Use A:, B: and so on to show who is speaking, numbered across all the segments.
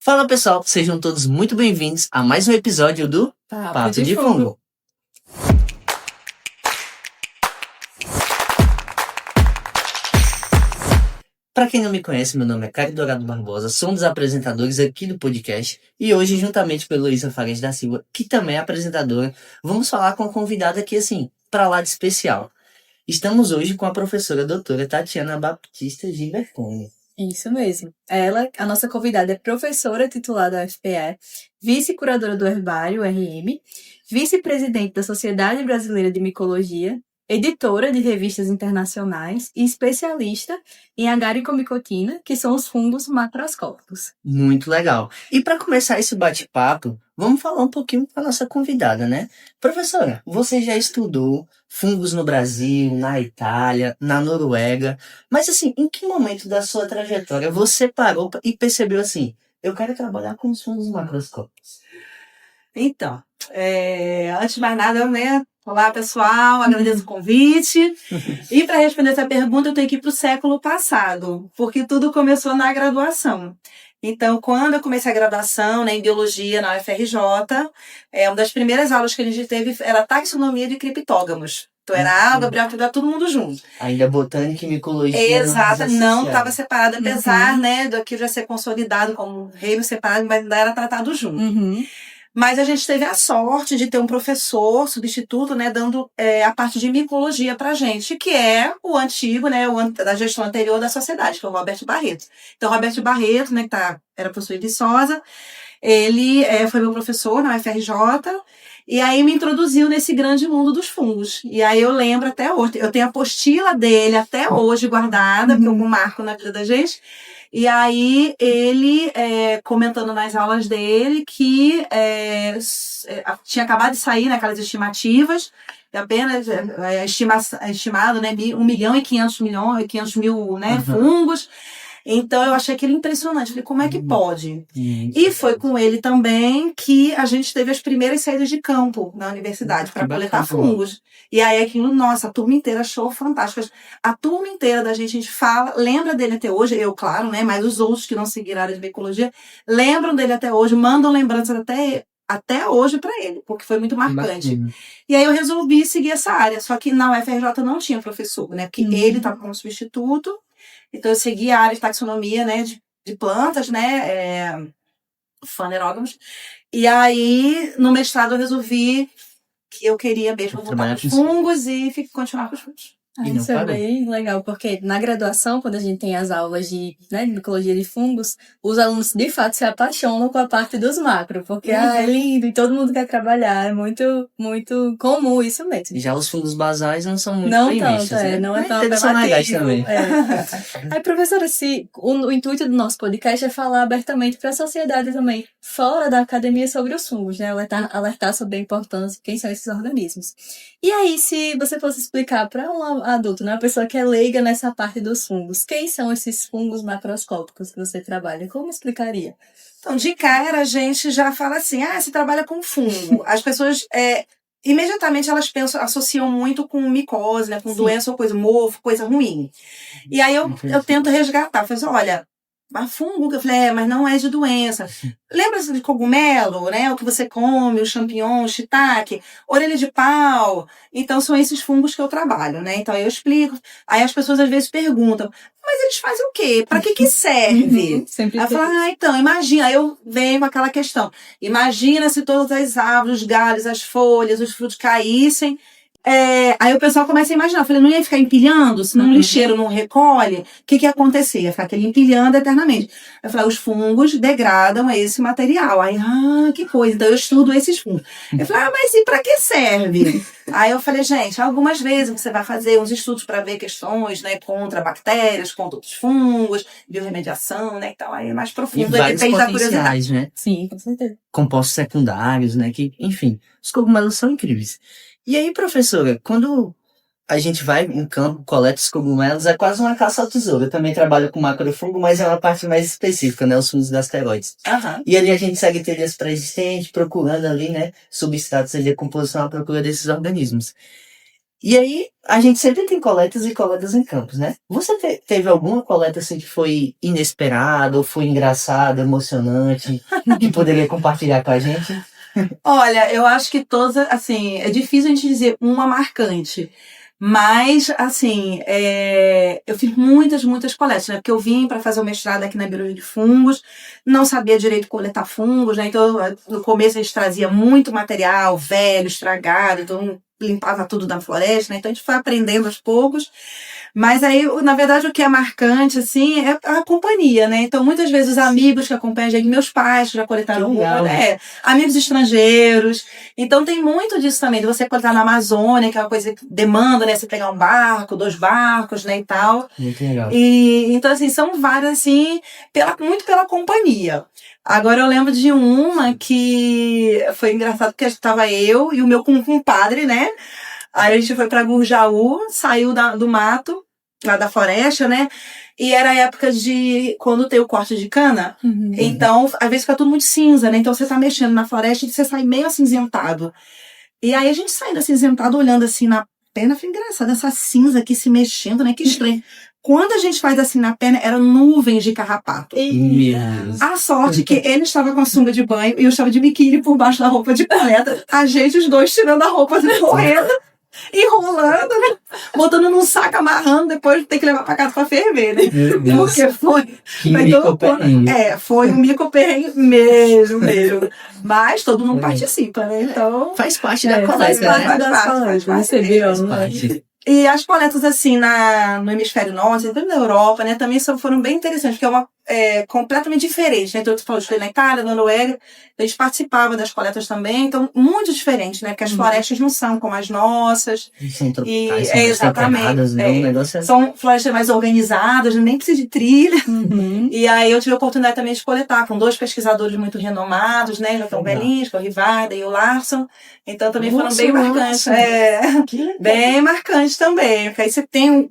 A: Fala pessoal, sejam todos muito bem-vindos a mais um episódio do Papo de Fungo. Para quem não me conhece, meu nome é Caio Dourado Barbosa, sou um dos apresentadores aqui do podcast e hoje, juntamente com a Heloísa Farias da Silva, que também é apresentadora, vamos falar com uma convidada aqui assim, para lá de especial. Estamos hoje com a professora doutora Tatiana Baptista Gibertoni.
B: Isso mesmo. Ela, a nossa convidada, é professora titular da UFPE, vice-curadora do Herbário, RM, vice-presidente da Sociedade Brasileira de Micologia, editora de revistas internacionais e especialista em agaricomicotina, que são os fungos macroscópicos.
A: Muito legal. E para começar esse bate-papo, vamos falar um pouquinho com a nossa convidada, né? Professora, você já estudou fungos no Brasil, na Itália, na Noruega, mas assim, em que momento da sua trajetória você parou e percebeu assim, eu quero trabalhar com os fungos macroscópicos?
C: Então, antes de mais nada, né? Olá, pessoal, agradeço o convite. E para responder essa pergunta, eu tenho que ir para o século passado, porque tudo começou na graduação. Então, quando eu comecei a graduação, né, em biologia na UFRJ, uma das primeiras aulas que a gente teve era taxonomia de criptógamos. Então, era Gabriel, todo mundo junto.
A: Ainda botânica e micologia.
C: Exato, não estava separado, apesar né, daquilo já ser consolidado como reino separado, mas ainda era tratado junto. Mas a gente teve a sorte de ter um professor substituto, né, dando a parte de micologia pra gente, que é o antigo, né, da gestão anterior da sociedade, que é o Roberto Barreto. Então, o Roberto Barreto, né, era professor de Viçosa, ele foi meu professor na UFRJ, e aí me introduziu nesse grande mundo dos fungos. E aí eu lembro até hoje, eu tenho a apostila dele até hoje guardada, porque eu marco na vida da gente. E aí ele comentando nas aulas dele que tinha acabado de sair naquelas estimativas, apenas estimado, né, 1.500.000, né, fungos. Então, eu achei aquilo impressionante. Falei, como é que pode? E foi com ele também que a gente teve as primeiras saídas de campo na universidade para coletar fungos. E aí aquilo, nossa, a turma inteira achou fantástico. A turma inteira da gente fala, lembra dele até hoje, eu, claro, né? Mas os outros que não seguiram a área de ecologia, lembram dele até hoje, mandam lembranças até hoje para ele, porque foi muito marcante. E aí eu resolvi seguir essa área, só que na UFRJ não tinha professor, né? Porque ele estava como substituto. Então, eu segui a área de taxonomia, né, de plantas, né, fanerógamos. E aí, no mestrado, eu resolvi que eu queria mesmo voltar para os fungos e continuar com os fungos.
B: Isso é bem legal, porque na graduação, quando a gente tem as aulas de micologia de fungos, os alunos de fato se apaixonam com a parte dos macro, porque é lindo e todo mundo quer trabalhar, é muito, muito comum isso mesmo.
A: Já os fungos basais não são muito
B: não
A: bem vistos,
B: tanto,
A: né?
B: Não é tão
A: Eles são legais também.
B: Aí, professora, o intuito do nosso podcast é falar abertamente para a sociedade também, fora da academia, sobre os fungos, né? Alertar sobre a importância de quem são esses organismos. E aí, se você fosse explicar para um adulto, né, uma pessoa que é leiga nessa parte dos fungos, quem são esses fungos macroscópicos que você trabalha? Como explicaria?
C: Então, de cara, a gente já fala assim, você trabalha com fungo. As pessoas, imediatamente, elas associam muito com micose, né, com doença ou coisa, mofo, coisa ruim. E aí eu tento resgatar, eu falo assim, olha, mas fungo, eu falei, mas não é de doença. Lembra de cogumelo, né? O que você come, o champignon, o shiitake, orelha de pau. Então, são esses fungos que eu trabalho, né? Então, eu explico. Aí as pessoas às vezes perguntam, mas eles fazem o quê? Para que serve? Aí eu falo, então, imagina. Aí eu venho com aquela questão. Imagina se todas as árvores, os galhos, as folhas, os frutos caíssem. Aí o pessoal começa a imaginar. Eu falei, não ia ficar empilhando? Se não o lixeiro não recolhe, o que ia acontecer? Ia ficar aquele empilhando eternamente. Eu falei, os fungos degradam esse material. Aí, que coisa. Então eu estudo esses fungos. Eu falei, mas e pra que serve? Aí eu falei, gente, algumas vezes você vai fazer uns estudos para ver questões, né, contra bactérias, contra outros fungos, biorremediação, né, então aí é mais profundo.
A: E vários potenciais, né?
B: Sim, com certeza.
A: Compostos secundários, né, que, enfim, os cogumelos são incríveis. E aí, professora, quando a gente vai em campo, coleta os cogumelos, é quase uma caça ao tesouro. Eu também trabalho com macrofungo, mas é uma parte mais específica, né? Os fungos das asteroides. E ali a gente segue teorias pré-existentes, procurando ali, né? Substratos ali, a composição à procura desses organismos. E aí, a gente sempre tem coletas e coletas em campos, né? Você teve alguma coleta assim que foi inesperada, ou foi engraçada, emocionante, que poderia compartilhar com a gente?
C: Olha, eu acho que todas, assim, é difícil a gente dizer uma marcante. Mas, assim, eu fiz muitas coletas, né? Porque eu vim para fazer o mestrado aqui na biologia de fungos, não sabia direito coletar fungos, né? Então, no começo a gente trazia muito material velho, estragado, então limpava tudo da floresta, né? Então a gente foi aprendendo aos poucos. Mas aí, na verdade, o que é marcante, assim, é a companhia, né? Então, muitas vezes, os amigos que acompanham a gente, meus pais que já coletaram
A: Que legal.
C: amigos estrangeiros. Então, tem muito disso também, de você coletar na Amazônia, que é uma coisa que demanda, né? Você pegar um barco, 2 barcos, né, e tal.
A: Muito legal.
C: E, então, assim, são várias, assim, muito pela companhia. Agora, eu lembro de uma que foi engraçado, porque estava eu e o meu compadre, né? Aí a gente foi pra Gurjaú, saiu do mato, lá da floresta, né? E era a época de quando tem o corte de cana.
B: Uhum.
C: Então, às vezes fica tudo muito cinza, né? Então você tá mexendo na floresta e você sai meio acinzentado. E aí a gente saindo acinzentado, olhando assim na perna, foi engraçado, essa cinza aqui se mexendo, né? Que estranho. Quando a gente faz assim na perna, eram nuvens de carrapato.
A: Meu Deus.
C: A sorte que ele estava com a sunga de banho e eu estava de biquíni por baixo da roupa de coleta. A gente, os dois, tirando a roupa, correndo. Enrolando, né? Botando num saco, amarrando, depois tem que levar pra casa pra ferver, né?
A: Meu Deus.
C: Porque foi.
A: Que
C: Então,
A: mico-perrengue.
C: foi um mico-perrengue mesmo. Mas todo mundo
A: É.
C: participa, né? Então.
A: Faz parte da
B: Faz
A: coleta,
B: parte
A: né?
B: das coletas, você viu,
A: Faz
B: né?
A: parte.
C: E as coletas, assim, no hemisfério norte, tanto na Europa, né, também foram bem interessantes, porque completamente diferente, né? Então, tu falou, eu na Itália, na Noruega, a gente participava das coletas também, então, muito diferente, né? Porque as florestas não são como as nossas.
A: São tropicais, são
C: Exatamente.
A: destacadas, né? O negócio é...
C: São florestas mais organizadas, nem precisa de trilha.
B: Uhum.
C: E aí eu tive a oportunidade também de coletar com 2 pesquisadores muito renomados, né? Já estão
A: Legal.
C: velhinhos, que é o Rivarda e o Larson. Então também foram
A: Nossa,
C: bem marcantes.
A: nossa. Que legal.
C: Bem marcantes também. Porque aí você tem,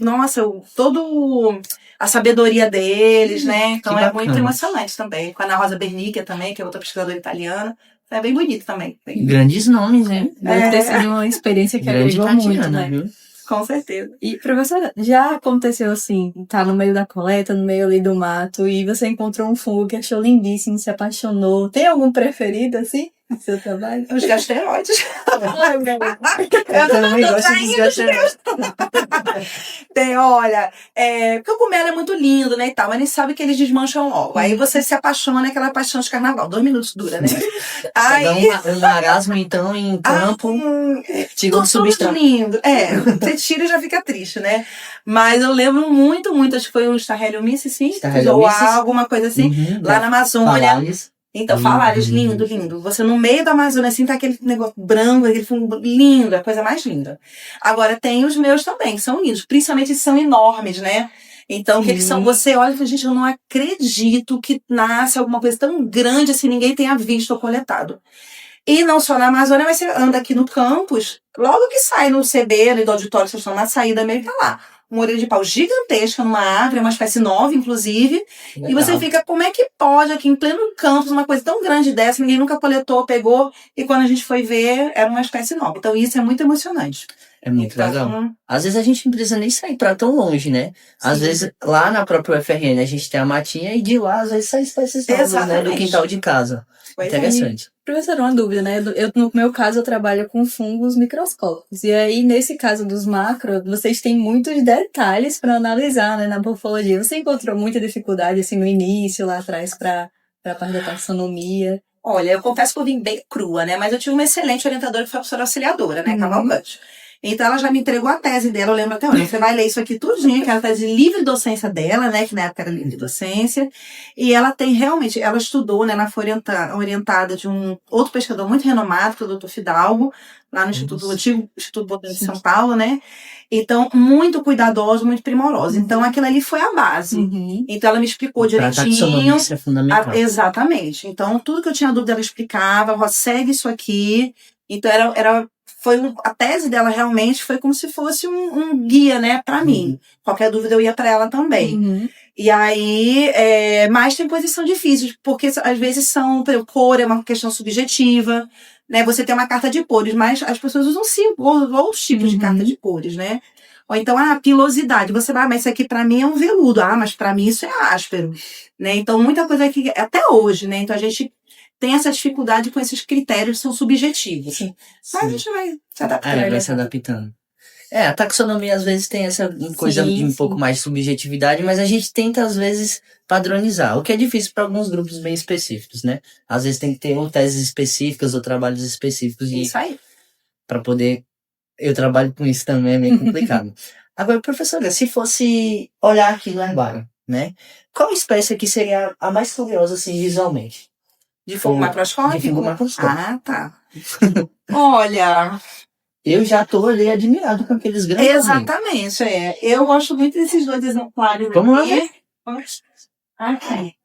C: todo a sabedoria deles, né? Então
A: Que
C: é
A: bacana.
C: muito emocionante também. Com a Ana Rosa Bernicchia também, que é outra pesquisadora italiana. É bem bonito também.
A: Grandes nomes, hein?
B: Deve ter sido uma experiência que
A: Grande
B: agregou muito,
A: Tatiana,
B: né?
A: viu?
C: Com certeza.
B: E, professora, já aconteceu assim, tá no meio da coleta, no meio ali do mato, e você encontrou um fungo que achou lindíssimo, se apaixonou. Tem algum preferido, assim, no seu trabalho?
C: Os gasteróides.
B: Ai, meu
A: Eu também gosto dos gasteróides.
C: Tem, olha, porque o cogumelo é muito lindo, né, e tal, mas a gente sabe que eles desmancham logo. Aí você se apaixona, aquela paixão de carnaval. 2 minutos dura, né? Aí...
A: Pegar um marasmo, então, em campo, tira um
C: tudo
A: substrato.
C: lindo. Você tira e já fica triste, né? Mas eu lembro muito, acho que foi um Starreliomyces,
A: Starreliomyces.
C: ou alguma coisa assim,
A: Uhum,
C: lá na Amazônia.
A: Falares.
C: Então, Falares, lindo. Você no meio da Amazônia, assim, tá aquele negócio branco, aquele fungo lindo, a coisa mais linda. Agora, tem os meus também, que são lindos. Principalmente são enormes, né? Então, o que eles são? Você olha e fala, gente, eu não acredito que nasce alguma coisa tão grande assim, ninguém tenha visto ou coletado. E não só na Amazônia, mas você anda aqui no campus, logo que sai no CB, ali do auditório, vocês estão na saída meio que tá lá. Uma orelha de pau gigantesca numa árvore, uma espécie nova, inclusive.
A: Legal.
C: E você fica, como é que pode aqui em pleno campus, uma coisa tão grande dessa, ninguém nunca coletou, pegou, e quando a gente foi ver, era uma espécie nova. Então isso é muito emocionante.
A: É muito
C: Então,
A: legal. Às vezes a gente não precisa nem sair pra tão longe, né? Às
C: Sim.
A: vezes, lá na própria UFRN, a gente tem a matinha e de lá, às vezes, sai espécies novas, né? Do
C: Exatamente.
A: quintal de casa.
C: Pois é.
A: Interessante.
B: Professora, uma dúvida, né? No meu caso, eu trabalho com fungos microscópicos. E aí, nesse caso dos macro, vocês têm muitos detalhes para analisar, né, na morfologia. Você encontrou muita dificuldade, assim, no início, lá atrás, para a parte da taxonomia?
C: Olha, eu confesso que eu vim bem crua, né? Mas eu tive uma excelente orientadora que foi a professora auxiliadora, né? Cavalcante. Então ela já me entregou a tese dela, eu lembro até hoje. Você vai ler isso aqui tudinho, que é a tese de livre docência dela, né? Que na época era livre docência. E ela tem realmente, ela estudou, né? Ela foi orientada de um outro pesquisador muito renomado, que é o Dr. Fidalgo, lá no antigo Instituto Botânico de São Paulo, né? Então, muito cuidadosa, muito primorosa. Então, aquilo ali foi a base. Então, ela me explicou
A: Pra
C: direitinho.
A: taxonomia isso é fundamental.
C: Exatamente. Então, tudo que eu tinha dúvida, ela explicava, ó, segue isso aqui. Então, a tese dela realmente foi como se fosse um guia, né, pra mim. Qualquer dúvida eu ia pra ela também. E aí, mas tem posição difícil, porque às vezes por exemplo, cor é uma questão subjetiva, né, você ter uma carta de cores, mas as pessoas usam outros tipos de carta de cores, né? Ou então, pilosidade. Você vai, mas isso aqui pra mim é um veludo. Mas pra mim isso é áspero, né? Então, muita coisa aqui, até hoje, né? Então, a gente tem essa dificuldade com esses critérios que são subjetivos.
A: Sim.
C: Mas a gente vai se adaptando.
A: Vai se adaptando. A taxonomia às vezes tem essa coisa de um pouco mais de subjetividade, mas a gente tenta às vezes padronizar, o que é difícil para alguns grupos bem específicos, né? Às vezes tem que ter ou teses específicas ou trabalhos específicos
C: Isso aí.
A: para poder. Eu trabalho com isso também, é meio complicado. Agora, professora, se fosse olhar aqui no herbário, né? Qual espécie aqui seria a mais curiosa, assim, visualmente?
C: De fungo macroscópico?
A: De fungo macroscópico.
C: Tá. Olha...
A: Eu já tô ali admirado com aqueles grandes.
C: Exatamente, Eu gosto muito desses dois exemplares.
A: Vamos lá.
C: Aqui.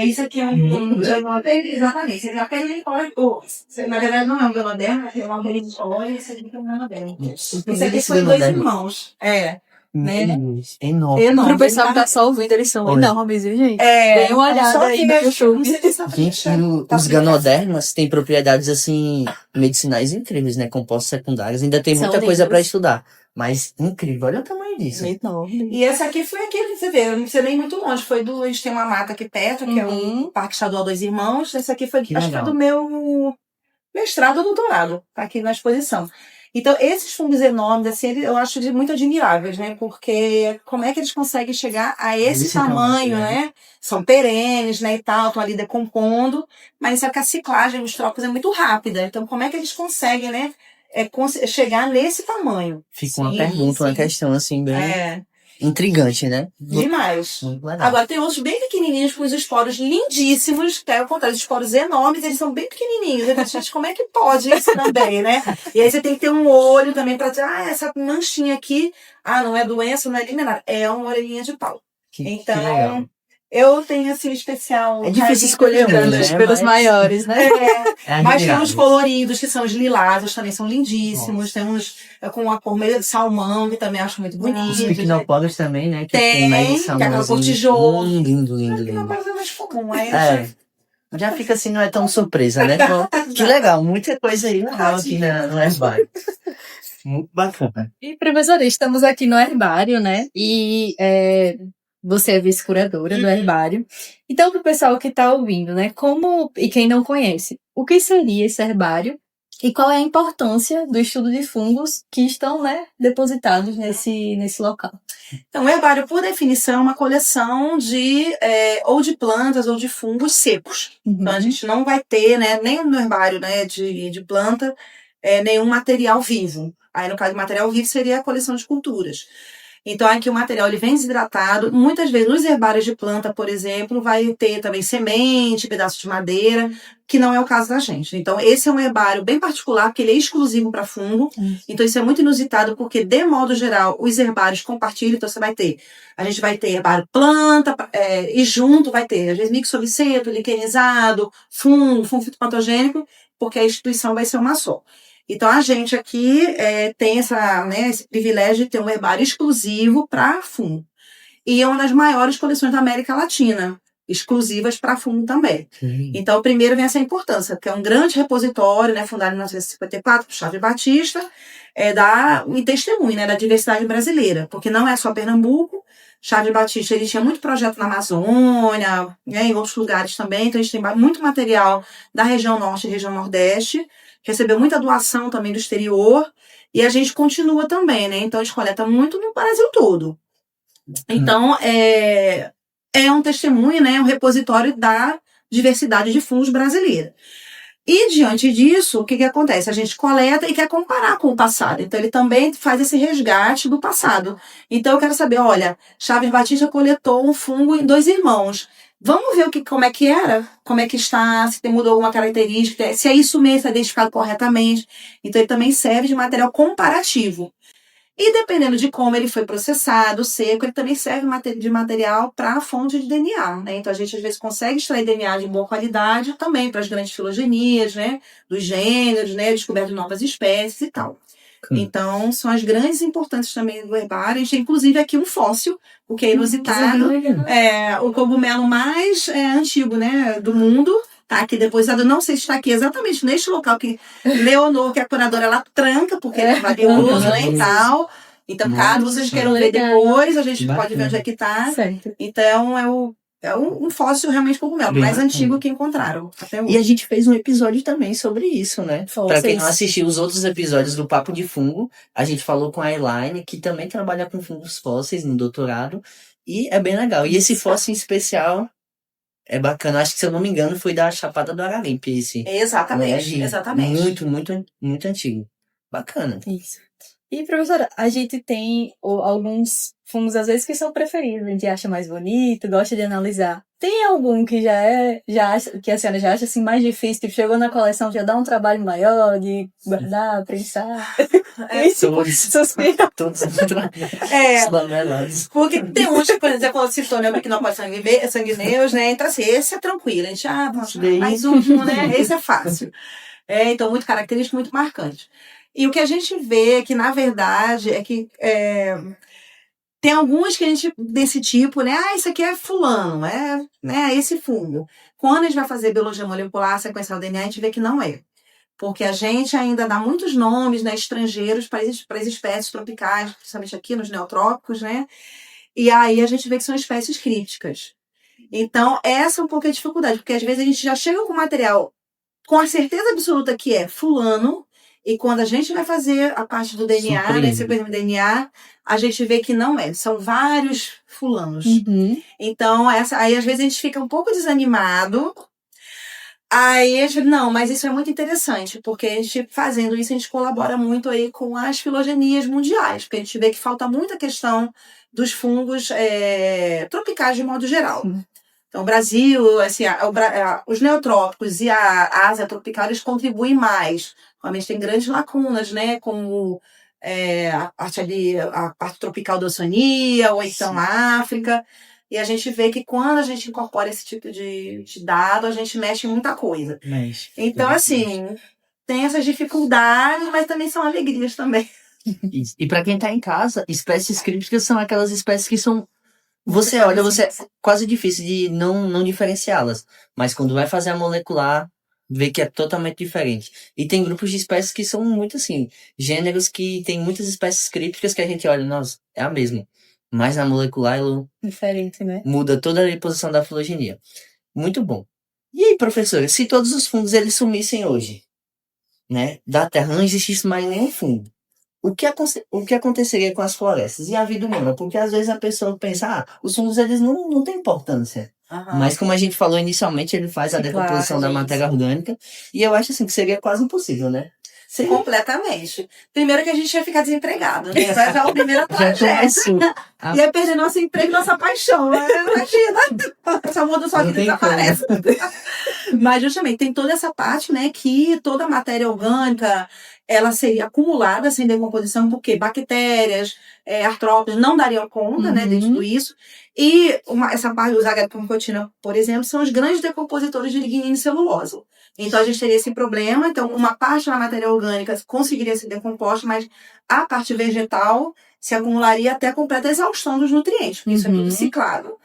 C: Isso aqui é um exatamente. Esse aqui é na verdade não é um ganoderma, é uma berinjela, esse aqui é um ganoderma. Esse aqui foi dois irmãos.
A: Né? Enorme.
B: Pro pessoal que tá só ouvindo, eles são enormes, viu, gente? Dê uma olhada aí no YouTube.
A: Gente, os ganodermas têm propriedades, assim, medicinais incríveis, né? Compostos secundários. Ainda tem muita coisa pra estudar. Mas incrível, olha o tamanho disso.
B: Enorme.
C: E esse aqui foi aquele que você vê, eu não sei nem muito longe. A gente tem uma mata aqui perto, que é o Parque Estadual Dois Irmãos. Esse aqui foi, acho que foi do meu mestrado ou doutorado. Tá aqui na exposição. Então, esses fungos enormes, assim, eu acho muito admiráveis, né? Porque como é que eles conseguem chegar a esse tamanho, né? São perenes, né, e tal, estão ali decompondo, mas sabe que a ciclagem dos trópicos é muito rápida. Então, como é que eles conseguem, né, chegar nesse tamanho?
A: Fica uma pergunta, uma questão, assim, bem intrigante, né?
C: Demais.
A: Muito legal.
C: Agora, tem outros bem pequenininhos com os esporos lindíssimos, que é o contrário, os esporos enormes, eles são bem pequenininhos. Eu gente, como é que pode isso também, né? E aí você tem que ter um olho também pra dizer, essa manchinha aqui, não é doença, não é nada, é uma orelhinha de pau. Então,
A: que legal.
C: Eu tenho, assim, um especial...
A: É difícil escolher um, né?
B: Pelos maiores, né?
C: Mas tem uns coloridos, que são os lilasos, também são lindíssimos. Nossa. Tem uns com uma cor meio de salmão, que também acho muito bonito.
A: Os piquinopódios também, né? Que
C: tem que é aquela cor tijolo.
A: Lindo.
C: Piquinopódios é mais comum,
A: já fica assim, não é tão surpresa, né? Que legal, muita coisa aí legal aqui no herbário. Muito bacana.
B: E, professora, estamos aqui no herbário, né? E... você é vice-curadora do herbário. Então, para o pessoal que está ouvindo, né, e quem não conhece, o que seria esse herbário e qual é a importância do estudo de fungos que estão, né, depositados nesse local?
C: Então, o herbário, por definição, é uma coleção ou de plantas ou de fungos secos. Então, a gente não vai ter, né, nem no herbário, né, de planta, nenhum material vivo. Aí, no caso de material vivo, seria a coleção de culturas. Então, aqui o material ele vem desidratado. Muitas vezes, nos herbários de planta, por exemplo, vai ter também semente, pedaço de madeira, que não é o caso da gente. Então, esse é um herbário bem particular, porque ele é exclusivo para fungo. Então, isso é muito inusitado, porque, de modo geral, os herbários compartilham. Então, a gente vai ter herbário planta, e junto vai ter, às vezes, mixoviceto, liquenizado, fungo fitopatogênico, porque a instituição vai ser uma só. Então, a gente aqui tem esse privilégio de ter um herbário exclusivo para fungo. E é uma das maiores coleções da América Latina, exclusivas para fungo também. Então, primeiro vem essa importância, porque é um grande repositório, né, fundado em 1954 por Chaves Batista, e testemunho, né, da diversidade brasileira, porque não é só Pernambuco. Chaves Batista, ele tinha muito projeto na Amazônia, né, em outros lugares também, então a gente tem muito material da região norte e região nordeste, recebeu muita doação também do exterior, e a gente continua também, né? Então, a gente coleta muito no Brasil todo. Então, é um testemunho, né? Um repositório da diversidade de fungos brasileira. E, diante disso, o que acontece? A gente coleta e quer comparar com o passado. Então, ele também faz esse resgate do passado. Então, eu quero saber, olha, Chaves Batista coletou um fungo em Dois Irmãos. Vamos ver como é que era, como é que está, se mudou alguma característica, se é isso mesmo, se é identificado corretamente. Então, ele também serve de material comparativo. E dependendo de como ele foi processado, seco, ele também serve de material para a fonte de DNA, né? Então, a gente às vezes consegue extrair DNA de boa qualidade também para as grandes filogenias, né? Dos gêneros, né? Descoberta de novas espécies e tal. Então, são as grandes importâncias também do herbário. A gente tem, inclusive, aqui um fóssil, o que é inusitado. O cogumelo mais antigo, né, do mundo, tá aqui depositado. Não sei se está aqui exatamente neste local que Leonor, que é a curadora, ela tranca, porque é valioso, né, e tal. Então, caso vocês queiram ver depois, a gente pode ver onde é que tá.
B: Certo.
C: Então, é um fóssil realmente cogumelo,
A: Bem
C: mais
A: bacana.
C: antigo que encontraram até hoje.
A: E a gente fez um episódio também sobre isso, né?
B: Fósseis.
A: Pra quem não assistiu os outros episódios do Papo de Fungo, a gente falou com a Elaine, que também trabalha com fungos fósseis no doutorado, e é bem legal. E esse fóssil em especial é bacana. Acho que, se eu não me engano, foi da Chapada do Araripe, esse.
C: Exatamente,
A: Né?
C: exatamente.
A: Muito, muito, muito antigo. Bacana.
B: Isso. E, professora, a gente tem alguns fungos, às vezes, que são preferidos, a gente acha mais bonito, gosta de analisar. Tem algum que que a senhora já acha assim, mais difícil, tipo, chegou na coleção, já dá um trabalho maior de guardar, prensar? Suspira.
A: Todos lamelados.
C: Porque tem uns, por exemplo, quando se torna biquinópolis sanguíneos, né? Então, assim, esse é tranquilo. A gente, mais um, né? Esse é fácil. Então, muito característico, muito marcante. E o que a gente vê que, na verdade, é que tem alguns que a gente, desse tipo, né? Isso aqui é fulano, né? Esse fungo. Quando a gente vai fazer biologia molecular, sequenciar o DNA, a gente vê que não é. Porque a gente ainda dá muitos nomes, né, estrangeiros para as espécies tropicais, principalmente aqui nos neotrópicos, né? E aí a gente vê que são espécies críticas. Então, essa é um pouco a dificuldade, porque às vezes a gente já chega com material com a certeza absoluta que é fulano, e quando a gente vai fazer a parte do DNA, né, sequência do DNA, a gente vê que não é. São vários fulanos.
B: Uhum.
C: Então, aí às vezes a gente fica um pouco desanimado. Aí a gente, não, mas isso é muito interessante, porque a gente, fazendo isso, a gente colabora muito aí com as filogenias mundiais, porque a gente vê que falta muita questão dos fungos tropicais de modo geral.
B: Sim.
C: Então, o Brasil, assim, os neotrópicos e a Ásia tropical, eles contribuem mais. Realmente tem grandes lacunas, né? Como a parte tropical da Oceania, ou então a África. E a gente vê que quando a gente incorpora esse tipo de dado, a gente mexe em muita coisa. Então, assim, tem essas dificuldades, mas também são alegrias também.
A: Isso. E para quem tá em casa, espécies críticas são aquelas espécies que são... Você olha, é quase difícil de não diferenciá-las. Mas quando vai fazer a molecular, vê que é totalmente diferente. E tem grupos de espécies que são muito assim, gêneros que tem muitas espécies críticas que a gente olha, nossa, é a mesma. Mas na molecular ela
B: Diferente, né?
A: muda toda a posição da filogenia. Muito bom. E aí, professora, se todos os fungos eles sumissem hoje, né, da Terra, não existisse mais nenhum fungo, o que aconteceria com as florestas e a vida humana? Porque às vezes a pessoa pensa, os fungos eles não têm importância.
C: Uhum.
A: Mas como a gente falou inicialmente, ele faz a decomposição da matéria orgânica. E eu acho assim que seria quase impossível, né?
C: Completamente. Primeiro que a gente ia ficar desempregado, né? Essa é a primeira tragédia. Ia perder nosso emprego e nossa paixão. Imagina. Essa muda só que desaparece. Mas justamente tem toda essa parte, né? Que toda a matéria orgânica ela seria acumulada sem decomposição, porque bactérias, artrópodes não dariam conta, né, de tudo isso. E essa parte dos agapomicotina, por exemplo, são os grandes decompositores de lignina e celulose. Então, a gente teria esse problema. Então, uma parte da matéria orgânica conseguiria ser decomposta, mas a parte vegetal se acumularia até a completa exaustão dos nutrientes, porque isso é tudo ciclado.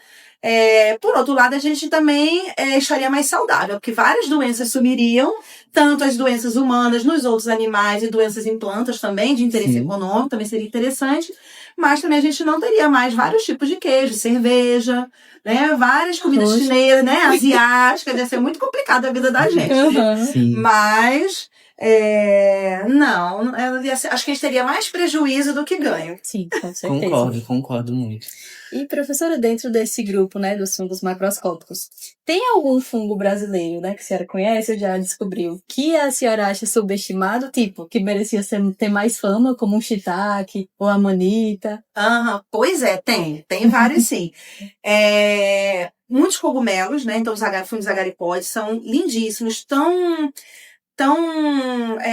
C: Por outro lado, a gente também estaria mais saudável, porque várias doenças sumiriam, tanto as doenças humanas nos outros animais e doenças em plantas também, de interesse econômico, também seria interessante, mas também a gente não teria mais vários tipos de queijo, cerveja, né, várias comidas chinesas, né, asiáticas, ia ser muito complicado a vida da gente. Mas... não, acho que a gente teria mais prejuízo do que ganho.
B: Sim, com certeza.
A: Concordo muito.
B: E, professora, dentro desse grupo, né, dos fungos macroscópicos, tem algum fungo brasileiro, né, que a senhora conhece ou já descobriu, que a senhora acha subestimado, tipo, que merecia ter mais fama, como um shiitake ou a manita?
C: Pois é, tem vários sim. Muitos cogumelos, né, então os fungos agaripóides são lindíssimos, tão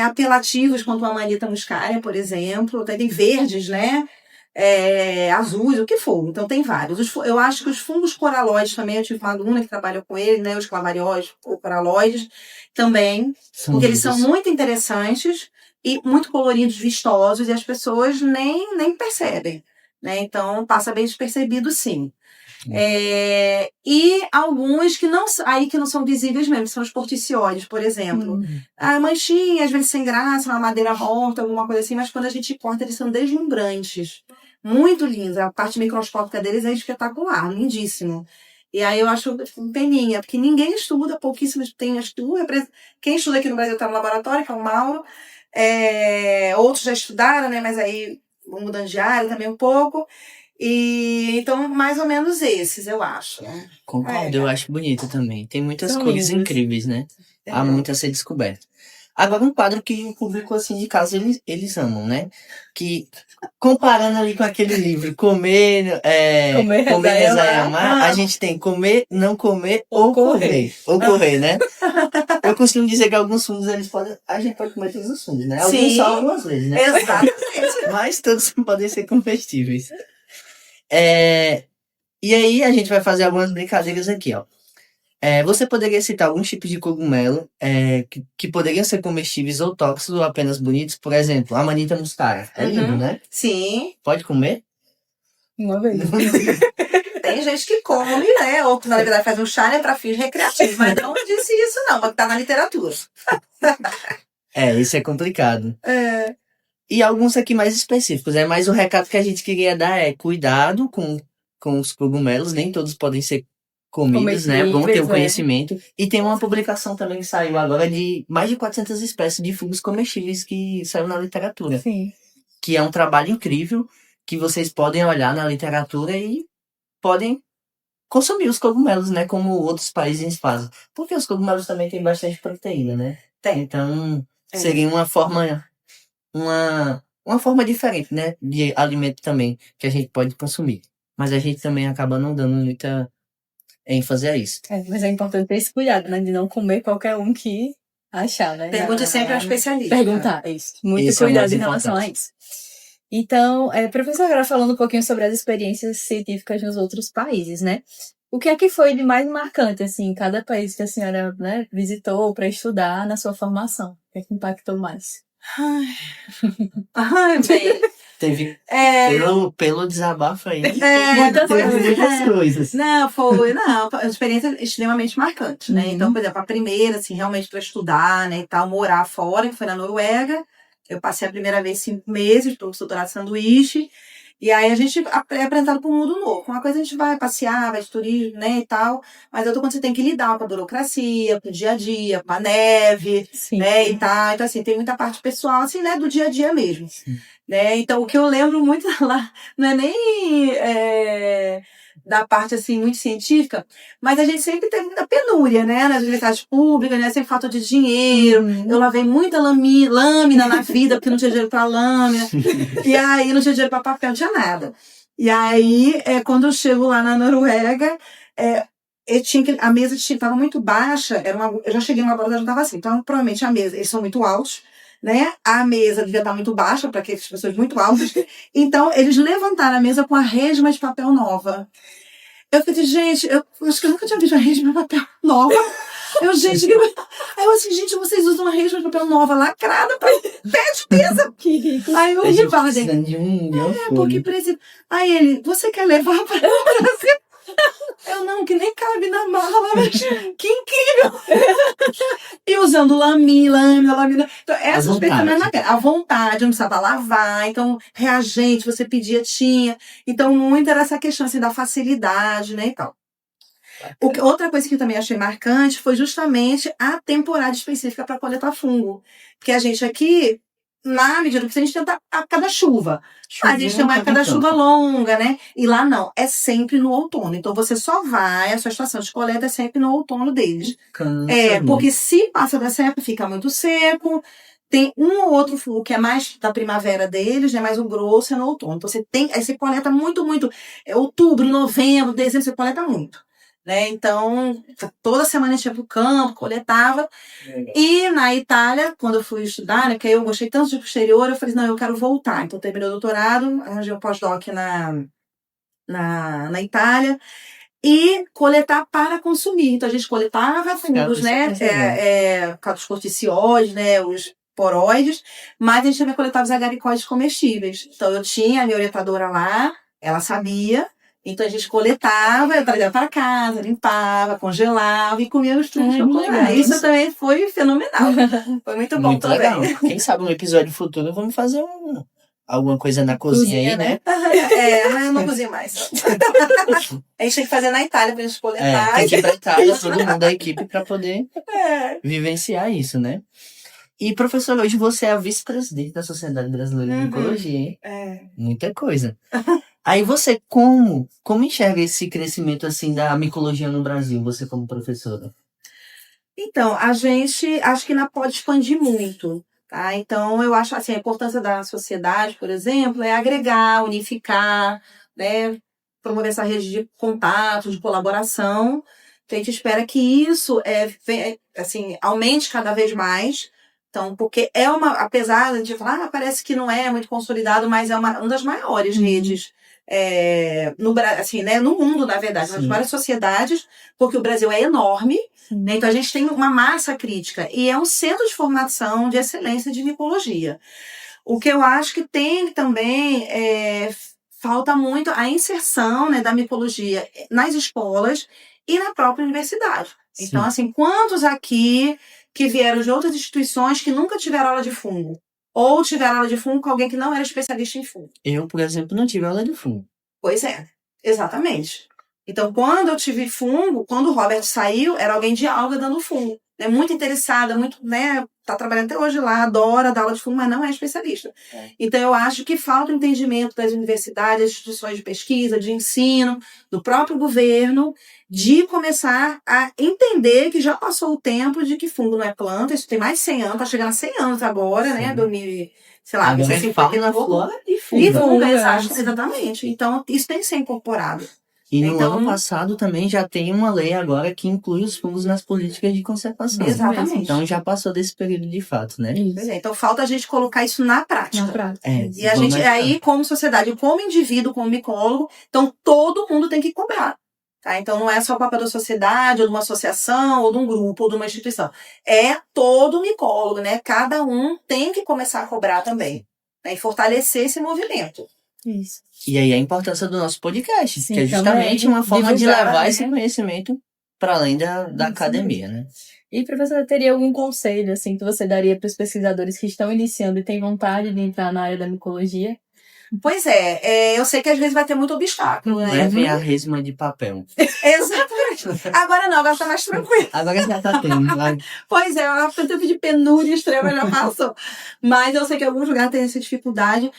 C: apelativos quanto a manita muscaria, por exemplo. Tem verdes, né? Azuis, o que for. Então tem vários. Eu acho que os fungos coraloides também, eu tive uma aluna que trabalhou com ele, né? Os clavarióides ou coraloides também, porque eles são muito interessantes e muito coloridos, vistosos, e as pessoas nem percebem, né? Então passa bem despercebido, sim. E alguns que não são visíveis mesmo, são os porticióides, por exemplo. A manchinha, às vezes sem graça, uma madeira morta, alguma coisa assim, mas quando a gente corta, eles são deslumbrantes. Muito lindos. A parte microscópica deles é espetacular, lindíssimo. E aí eu acho peninha, porque ninguém estuda, pouquíssimos tem estudo. Quem estuda aqui no Brasil está no laboratório, que é o Mauro. Outros já estudaram, né? Mas aí vão mudando de área também um pouco. E então, mais ou menos esses, eu acho. Né?
A: Concordo, eu acho bonito também. Tem muitas
B: São
A: cores
B: lindos.
A: incríveis, né? Há muito a ser descoberto. Agora, um quadro que o público, assim, de casa, eles amam, né? Que, comparando ali com aquele livro, Comer, Rezar e Amar, a gente tem Comer, Não Comer ou Correr. Ou Correr, né? Eu costumo dizer que alguns fungos, a gente pode comer todos os fungos, né? Alguns só algumas vezes, né?
C: Exatamente.
A: Mas todos podem ser comestíveis. E aí, a gente vai fazer algumas brincadeiras aqui, ó. Você poderia citar alguns tipos de cogumelo que poderiam ser comestíveis ou tóxicos ou apenas bonitos? Por exemplo, a Amanita muscaria. É lindo, né?
C: Sim.
A: Pode comer?
B: Uma vez.
C: Tem gente que come, né? Ou que na verdade faz um chá, né, para fins recreativos. Mas não disse isso, não. Mas tá na literatura.
A: Isso é complicado. E alguns aqui mais específicos. Mas o recado que a gente queria dar é cuidado com os cogumelos. Nem todos podem ser comidos, né? Bom ter o conhecimento. E tem uma publicação também que saiu agora de mais de 400 espécies de fungos comestíveis que saiu na literatura.
B: Sim.
A: Que é um trabalho incrível que vocês podem olhar na literatura e podem consumir os cogumelos, né? Como outros países fazem. Porque os cogumelos também têm bastante proteína, né? Então, seria uma forma diferente, né? De alimento também que a gente pode consumir. Mas a gente também acaba não dando muita ênfase a isso.
B: Mas é importante ter esse cuidado, né? De não comer qualquer um que achar, né?
C: Pergunte sempre ao especialista.
B: Perguntar, isso. Muito
A: Esse
B: cuidado em relação a isso. Então, professor, agora falando um pouquinho sobre as experiências científicas nos outros países, né? O que é que foi de mais marcante, assim, em cada país que a senhora, né, visitou para estudar na sua formação? O que é que impactou mais?
C: Bem...
A: Teve pelo desabafo aí.
B: Muitas
A: coisas.
C: Não, experiência extremamente marcante, né? Então, por exemplo, a primeira, assim, realmente para estudar, né, e tal, morar fora, que foi na Noruega. Eu passei a primeira vez 5 meses, estou doutorado de sanduíche. E aí a gente é apresentado para um mundo novo. Uma coisa a gente vai passear, vai de turismo, né, e tal. Mas outra quando você tem que lidar com a burocracia, com o dia a dia, com a neve, né, e tal. Então, assim, tem muita parte pessoal, assim, né, do dia a dia mesmo. Né? Então, o que eu lembro muito lá, não é nem da parte, assim, muito científica, mas a gente sempre teve muita penúria, né, nas universidades públicas, né, sempre falta de dinheiro. Eu lavei muita lâmina na vida, porque não tinha dinheiro para lâmina, e aí não tinha dinheiro para papel, não tinha nada. E aí, quando eu chego lá na Noruega, a mesa estava muito baixa, eu já cheguei no laboratório, já estava assim, então provavelmente a mesa, eles são muito altos, né? A mesa devia estar muito baixa para aquelas pessoas muito altas. Então, eles levantaram a mesa com a resma de papel nova. Eu falei, gente, eu acho que eu nunca tinha visto uma resma de papel nova. Gente, vocês usam uma resma de papel nova lacrada para pé de mesa.
B: Que rico.
C: Aí eu me falo,
A: porque
C: precisa. Aí ele, você quer levar para o Brasil? Eu não, que nem cabe na mala, mas que incrível! E usando lâmina. Então, essa experiência a vontade, não precisava lavar, então, reagente, você pedia, tinha. Então, muito era essa questão assim, da facilidade, né, e tal. Outra coisa que eu também achei marcante foi justamente a temporada específica para coletar fungo. Porque a gente aqui, na medida que a gente tenta a cada chuva. A gente tem uma época da chuva longa, né? E lá não, é sempre no outono. Então você só vai, a sua estação de coleta é sempre no outono deles. Porque se passa dessa época, fica muito seco. Tem um ou outro fungo que é mais da primavera deles, né? Mas o grosso é no outono. Então aí você coleta muito. Outubro, novembro, dezembro, você coleta muito. Né? Então, toda semana a gente ia pro campo, coletava. E na Itália, quando eu fui estudar, né, porque eu gostei tanto de ir pro exterior, eu falei, não, eu quero voltar. Então, eu terminei o doutorado, arranjei um pós-doc na Itália, e coletar para consumir. Então, a gente coletava fungos, né, os corticioides, né, os poroides, mas a gente também coletava os agaricóides comestíveis. Então, eu tinha a minha orientadora lá, ela sabia, Então a gente coletava, eu trazia para casa, limpava, congelava e comia os fungos para
B: legal.
C: comer. Isso também foi fenomenal. Foi muito bom
A: Muito
C: também.
A: legal. Quem sabe no episódio futuro vamos fazer alguma coisa na cozinha aí, né?
C: Mas eu não cozinho mais. A gente tem que fazer na Itália pra gente coletar.
A: Tem que ir pra Itália, todo mundo da equipe, pra poder
C: É.
A: vivenciar isso, né? E, professor, hoje você é a vice-presidente da Sociedade Brasileira de Micologia, hein? Muita coisa. Aí você, como enxerga esse crescimento, assim, da micologia no Brasil, você como professora?
C: Então, a gente acho que ainda pode expandir muito, tá? Então, eu acho assim, a importância da sociedade, por exemplo, é agregar, unificar, né? Promover essa rede de contato, de colaboração. Então, a gente espera que isso assim, aumente cada vez mais. Então, porque apesar de falar, parece que não é muito consolidado, mas é uma das maiores redes assim, né, no mundo, na verdade, nas várias sociedades, porque o Brasil é enorme, né, então a gente tem uma massa crítica e é um centro de formação de excelência de micologia. O que eu acho que tem também falta muito a inserção, né, da micologia nas escolas e na própria universidade.
A: Sim.
C: Então, assim, quantos aqui que vieram de outras instituições que nunca tiveram aula de fungo? Ou tiveram aula de fungo com alguém que não era especialista em fungo?
A: Eu, por exemplo, não tive aula de fungo.
C: Pois é, exatamente. Então, quando eu tive fungo, quando o Robert saiu, era alguém de alga dando fungo. É muito interessada, muito, né? Tá trabalhando até hoje lá, adora dar aula de fungo, mas não é especialista. Então, eu acho que falta o entendimento das universidades, das instituições de pesquisa, de ensino, do próprio governo, de começar a entender que já passou o tempo de que fungo não é planta, isso tem mais de 100 anos, tá chegando a 100 anos agora, né? 2000, sei lá,
A: Agora é fauna, flora e fungo.
C: E fungo,
B: É.
C: exatamente. Então, isso tem que ser incorporado.
A: E no
C: Então,
A: ano passado também já tem uma lei agora que inclui os fungos nas políticas de conservação.
C: Exatamente.
A: Então já passou desse período de fato, né?
C: Pois é, então falta a gente colocar isso na prática.
B: Na prática.
C: E a gente, aí, como sociedade, como indivíduo, como micólogo, então todo mundo tem que cobrar. Tá? Então não é só o papel da sociedade, ou de uma associação, ou de um grupo, ou de uma instituição. É todo micólogo, né? Cada um tem que começar a cobrar também. Né? E fortalecer esse movimento.
B: Isso.
A: E aí a importância do nosso podcast,
B: Sim,
A: que é justamente
B: também,
A: uma forma de
B: divulgar,
A: levar
B: né?
A: esse conhecimento para além da
B: Isso
A: academia, né?
B: E, professora, teria algum conselho, assim, que você daria para os pesquisadores que estão iniciando e têm vontade de entrar na área da micologia?
C: Pois eu sei que às vezes vai ter muito obstáculo, né?
A: Levem a resma de papel.
C: Exatamente. Agora não, agora tá mais tranquilo.
A: Agora já tá tendo.
C: Pois é, o tempo de penúria extrema já passou. Mas eu sei que em alguns lugares tem essa dificuldade.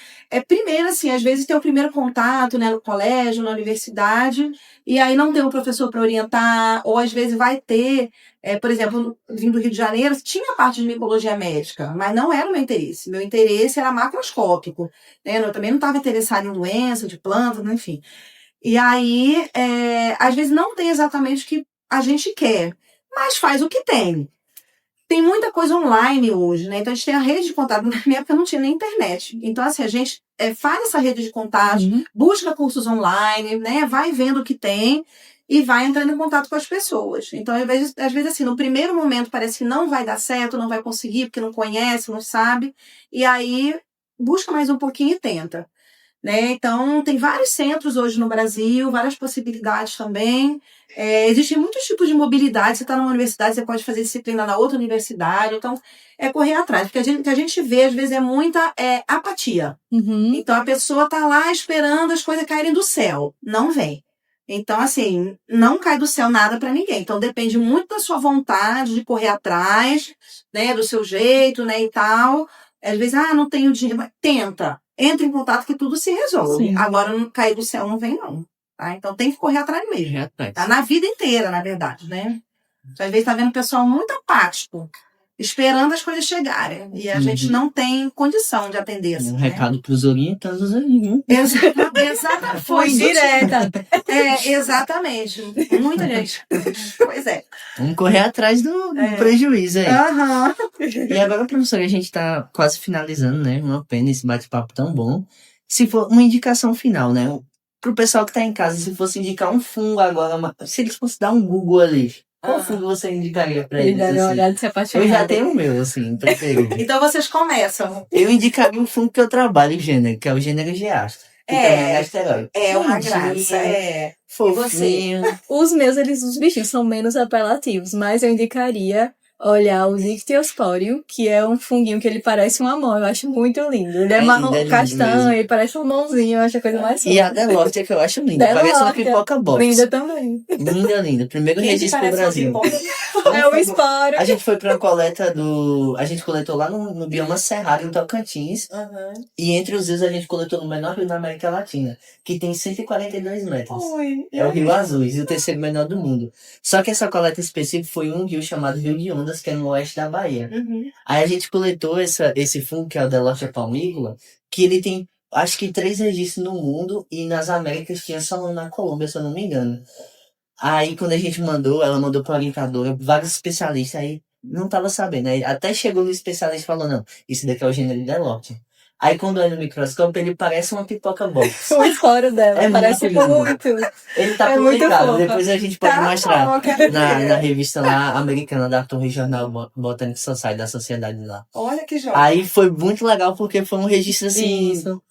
C: Primeiro, assim, às vezes tem o primeiro contato, né, no colégio, na universidade, e aí não tem um professor para orientar, ou às vezes vai ter, por exemplo, vindo do Rio de Janeiro, tinha parte de micologia médica, mas não era o meu interesse. Meu interesse era macroscópico, né? Eu também não estava interessada em doença, de plantas, enfim. E aí, às vezes não tem exatamente o que a gente quer, mas faz o que tem. Tem muita coisa online hoje, né? Então a gente tem a rede de contato. Na minha época não tinha nem internet. Então, assim, a gente faz essa rede de contato, busca cursos online, né? Vai vendo o que tem e vai entrando em contato com as pessoas. Então, às vezes, assim, no primeiro momento parece que não vai dar certo, não vai conseguir, porque não conhece, não sabe. E aí, busca mais um pouquinho e tenta. Né? Então, tem vários centros hoje no Brasil, várias possibilidades também. Existem muitos tipos de mobilidade. Você está numa universidade, você pode fazer disciplina na outra universidade. Então, correr atrás. Porque o que a gente vê, às vezes, é muita apatia. Então, a pessoa está lá esperando as coisas caírem do céu. Não vem. Então, assim, não cai do céu nada para ninguém. Então, depende muito da sua vontade de correr atrás, né? Do seu jeito, né? E tal. Às vezes, não tenho dinheiro. Mas tenta. Entra em contato que tudo se resolve.
B: Sim.
C: Agora, não cair do céu não vem, não. Tá? Então, tem que correr atrás mesmo. Tá? Na vida inteira, na verdade, né? Então, às vezes, tá vendo o pessoal muito apático, esperando as coisas chegarem. E a gente não tem condição de atender assim.
A: Um recado pros orientados aí, viu?
C: Exatamente.
B: Foi direta.
C: Exatamente. Muita gente. Pois é.
A: Vamos correr atrás do prejuízo aí.
C: Aham.
A: E agora, professora, a gente tá quase finalizando, né? Uma pena esse bate-papo tão bom. Se for uma indicação final, né? Pro pessoal que tá em casa, se fosse indicar um fungo agora, se eles fossem dar um Google ali, qual fungo você indicaria pra eles?
B: Ele
A: Assim?
B: olhar de se apaixonar.
A: Eu já tenho o meu, assim, preferido.
C: Então, vocês começam.
A: Eu indicaria um fungo que eu trabalho, o gênero, que é o gênero geasta. E também é gasterói.
C: É uma
A: Bonitinho,
C: graça. É.
A: Fofinho.
B: Os meus, os bichinhos são menos apelativos, mas eu indicaria olhar o Dictyosporium, que é um funguinho que ele parece uma mão. Eu acho muito lindo. Ele é marrom,
A: lindo
B: castanho,
A: mesmo.
B: ele parece uma mãozinha, eu acho a coisa mais
A: E a
B: fofa.
A: Delorte que eu acho linda. Parece uma
B: Delorte,
A: pipoca box.
B: linda também.
A: Linda, linda. Primeiro
C: Quem
A: registro pro
C: parece uma
A: Brasil.
C: pipoca?
B: É o esporo.
A: A gente foi pra uma coleta do. A gente coletou lá no bioma Cerrado, em Tocantins.
C: Aham.
A: E entre os rios a gente coletou no menor rio da América Latina, que tem 142 metros.
C: Oi.
A: É o Rio Azuis, e o terceiro menor do mundo. Só que essa coleta específica foi um rio chamado Rio de Ondas, que é no oeste da Bahia.
C: Uhum.
A: Aí a gente coletou esse fungo, que é o Delortia palmícola, que ele tem, acho que 3 registros no mundo, e nas Américas tinha só um na Colômbia, se eu não me engano. Aí quando a gente mandou, ela mandou pra orientadora, vários especialistas, aí não tava sabendo. Aí até chegou no especialista e falou, não, isso daqui é o gênero Delortia. Aí quando olha no microscópio, ele parece uma pipoca box.
B: O esporo dela,
A: É
B: parece
A: muito lindo.
B: muito.
A: Ele tá
B: É muito
A: publicado,
B: fofa.
A: depois a gente pode
C: Tá
A: mostrar
C: bom, quero
A: na
C: ver.
A: revista lá americana da Torre Jornal Botanic Society, da sociedade lá.
C: Olha que joia.
A: Aí foi muito legal porque foi um registro assim
B: Isso.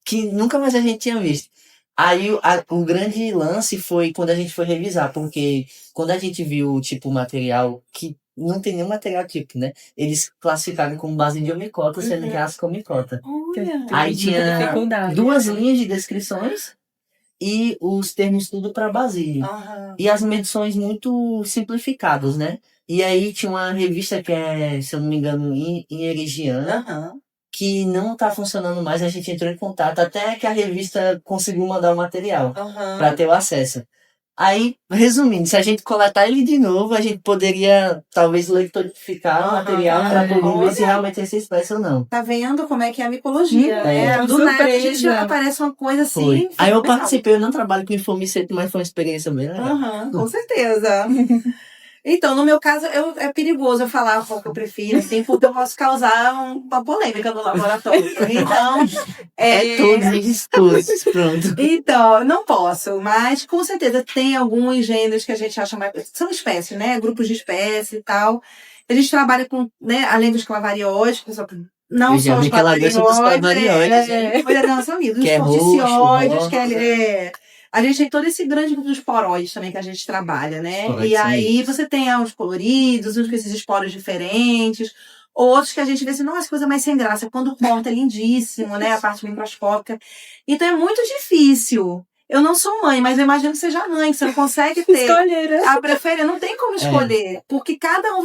A: que nunca mais a gente tinha visto. Aí o grande lance foi quando a gente foi revisar, porque quando a gente viu tipo o material que não tem nenhum material tipo, né? Eles classificaram como base de omicota, sendo que é ascomicota.
C: Olha.
A: Aí
B: Muita
A: tinha
B: dificuldade.
A: 2 linhas de descrições e os termos tudo para basílio.
C: Aham.
A: E as medições muito simplificadas, né? E aí tinha uma revista que é, se eu não me engano, Inerigiana,
C: Aham.
A: que não tá funcionando mais, a gente entrou em contato, até que a revista conseguiu mandar o material
C: Aham.
A: para ter o acesso. Aí, resumindo, se a gente coletar ele de novo, a gente poderia talvez leitorificar o
C: Aham.
A: material para poder ver se
C: Olha.
A: realmente é essa espécie ou não.
C: Tá vendo como é que é a micologia, né?
B: É,
C: Do nada a gente
B: surpresa.
C: aparece uma coisa assim.
A: Foi. Aí eu
C: fenomenal.
A: participei, eu não trabalho com infomicete, mas foi uma experiência bem legal.
C: Aham, com certeza. Então, no meu caso, é perigoso eu falar qual que eu prefiro, assim, porque eu posso causar uma polêmica no laboratório. Então,
A: É todos os estudos, pronto.
C: Então, não posso, mas com certeza tem alguns gêneros que a gente acha mais. São espécies, né? Grupos de espécies e tal. A gente trabalha com, né, além dos clavarióides, não
A: Eu já
C: só os
A: vi que ela gosta dos clavarióides.
C: Olha, nossa amiga, os
A: Que é roxo,
C: corticioides,
A: rosa.
C: que a gente tem todo esse grande grupo de esporóides também que a gente trabalha, né?
A: Esporóides
C: E
A: são
C: aí
A: esses.
C: você tem os coloridos, uns com esses esporos diferentes, outros que a gente vê assim, nossa, coisa mais sem graça. Quando corta é lindíssimo, né? A parte microscópica. Então é muito difícil. Eu não sou mãe, mas eu imagino que seja mãe, que você não consegue ter
B: Escolher, né?
C: a preferência, não tem como escolher, porque cada um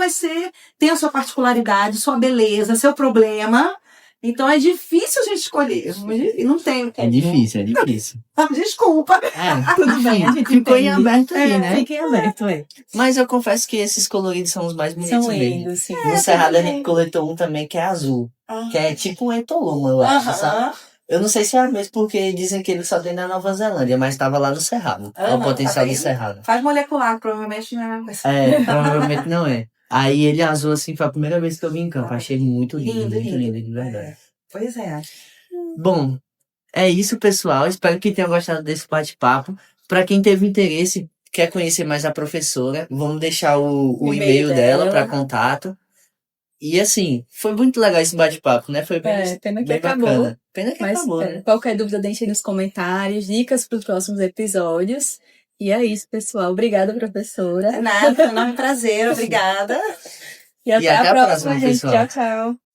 C: tem a sua particularidade, sua beleza, seu problema. Então é difícil a gente escolher. E não tem.
A: É difícil, é difícil.
C: Desculpa.
A: É,
B: Tudo bem, a gente
A: ficou em
B: entende.
A: aberto aí, né?
B: Fiquem aberto, é.
A: Mas eu confesso que esses coloridos são os mais bonitos
B: São
A: mesmo.
B: lindos, sim.
A: No Cerrado a
C: também.
A: gente coletou um também que é azul, que é tipo um etoloma, eu acho, sabe?
C: Aham.
A: Eu não sei se é mesmo porque dizem que ele só tem na Nova Zelândia, mas estava lá no Cerrado. Olha o
C: Aham,
A: potencial
C: tá
A: do
C: vendo?
A: Cerrado.
C: Faz molecular, provavelmente não é a mesma coisa.
A: É, provavelmente não é. Aí ele azul assim foi a primeira vez que eu vi em campo. Achei muito lindo,
C: Lindo,
A: muito
C: lindo.
A: lindo, de verdade.
C: É. Pois é.
A: Bom, é isso, pessoal. Espero que tenham gostado desse bate-papo. Para quem teve interesse, quer conhecer mais a professora, vamos deixar o e-mail dela para contato. E assim, foi muito legal esse bate-papo, né? Foi bem,
B: Pena que
A: bem
B: acabou.
A: bacana. Pena que
B: Mas
A: acabou, né?
B: qualquer dúvida, deixem nos comentários, dicas para os próximos episódios. E é isso, pessoal. Obrigada, professora.
C: Nada, foi um enorme prazer, obrigada.
B: E até a próxima, gente.
A: pessoal.
B: Tchau, tchau.